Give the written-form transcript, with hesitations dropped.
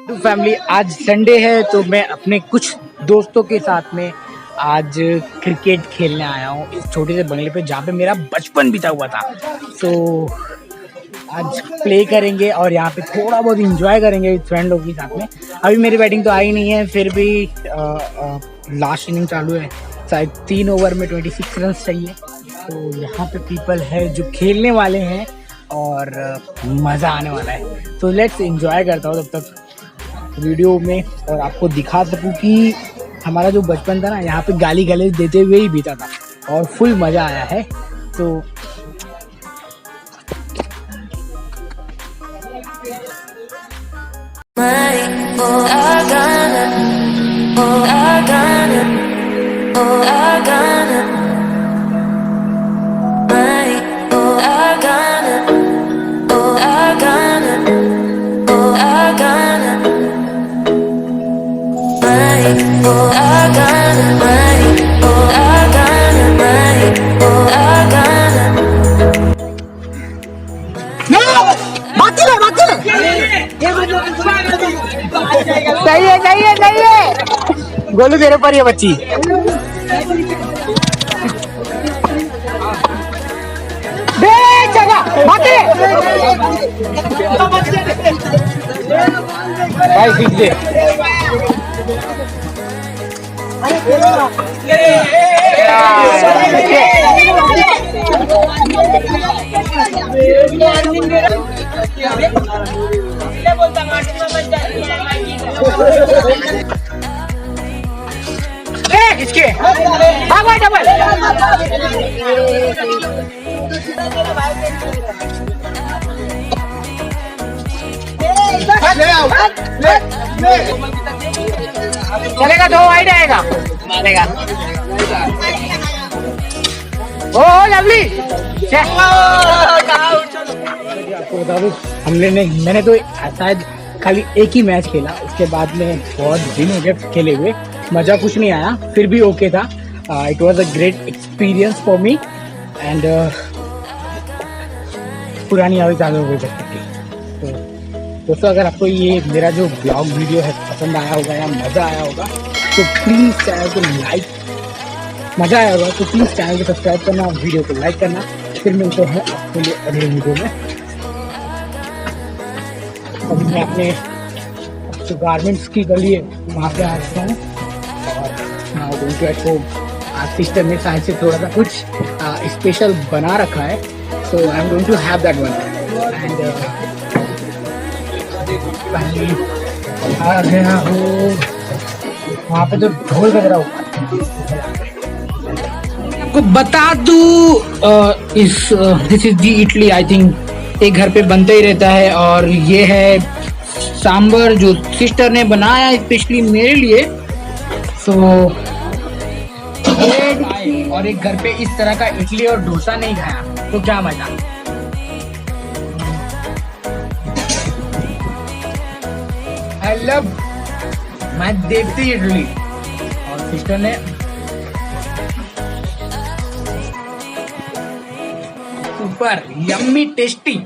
To family, आज Sunday है तो मैं अपने कुछ दोस्तों के साथ में आज क्रिकेट खेलने आया हूँ इस छोटे से बंगले पे जहाँ पे मेरा बचपन बीता हुआ था। तो आज प्ले करेंगे और यहाँ पे थोड़ा बहुत इंजॉय करेंगे फ्रेंड लोग के साथ में। अभी मेरी बैटिंग तो आई नहीं है, फिर भी लास्ट इनिंग चालू है, शायद 3 ओवर में 26 रन चाहिए। तो यहाँ पे पीपल है जो खेलने वाले हैं और मज़ा आने वाला है। तो लेट्स एंजॉय करता हूँ तब तक वीडियो में और आपको दिखा सकूं कि हमारा जो बचपन था ना, यहाँ पे गाली गलौज देते हुए ही बीता था और फुल मज़ा आया है। तो सही है गोलू तेरे पर ये बच्ची भाई सीख दे। इसके डबल चलेगा, 2 वाइड आएगा, मारेगा। Oh lovely. आपको बता दूं, मैंने तो शायद खाली एक ही मैच खेला, उसके बाद में बहुत दिन हो गए खेले हुए, मजा कुछ नहीं आया, फिर भी ओके था। It was a great experience for me and पुरानी यादें चालू हो गई बचपन की। तो दोस्तों, अगर आपको ये मेरा जो ब्लॉग वीडियो है पसंद आया होगा या मज़ा आया होगा तो प्लीज़ चैनल को लाइक, मज़ा आया होगा तो प्लीज़ चैनल को सब्सक्राइब करना, वीडियो को लाइक करना। फिर मिलते हैं आपके लिए अगले वीडियो में। अभी मैं अपने जो गारमेंट्स की गली है वहाँ पे आ रहा हूँ और आज सिस्टर ने शायद से थोड़ा सा कुछ स्पेशल बना रखा है, so I am going to have that one and आ गया हूँ वहाँ पे तो ढोल बज रहा हूँ। आपको बता दूँ this is the idli, I think एक घर पे बनता ही रहता है और ये है सांबर जो सिस्टर ने बनाया स्पेशली मेरे लिए। तो और एक घर पे इस तरह का इडली और डोसा नहीं खाया तो क्या मजा। आई लव मैं देखती इडली और सिस्टर ने सुपर यम्मी टेस्टी।